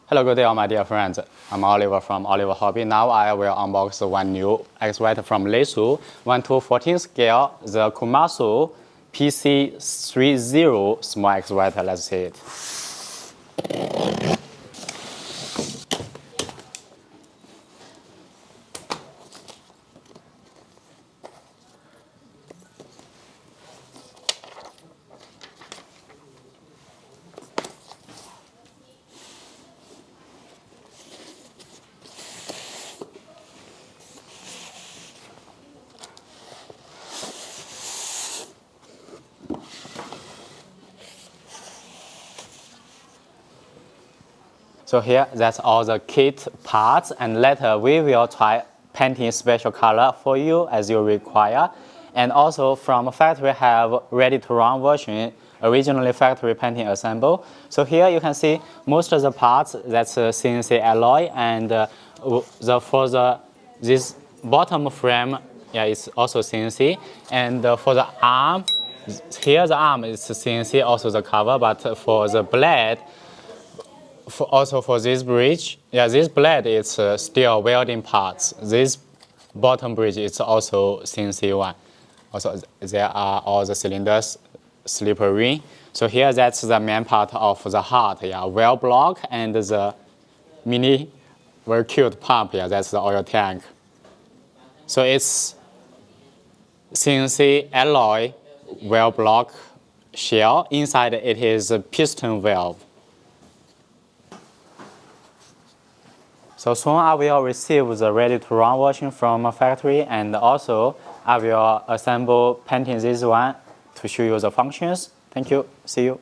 Hello, good day, all my dear friends. I'm Oliver from Oliver Hobby. Now I will unbox one new excavator from Leisu, 1/14 scale, the Komatsu PC30 small excavator. Let's see it. So here, that's all the kit parts, and later we will try painting special color for you as you require. And also from factory have ready-to-run version, originally factory painting assemble. So here you can see most of the parts, that's CNC alloy, and this bottom frame, yeah, it's also CNC. And for the arm, here the arm is CNC, also the cover, but for the blade, also for this bridge, yeah, this blade is still welding parts. This bottom bridge is also CNC one. Also, there are all the cylinders, slipper ring. So here, that's the main part of the heart, yeah, well block, and the mini, very cute pump, yeah, that's the oil tank. So it's CNC alloy well block shell. Inside it is a piston valve. So soon I will receive the ready-to-run version from a factory, and also I will assemble painting this one to show you the functions. Thank you. See you.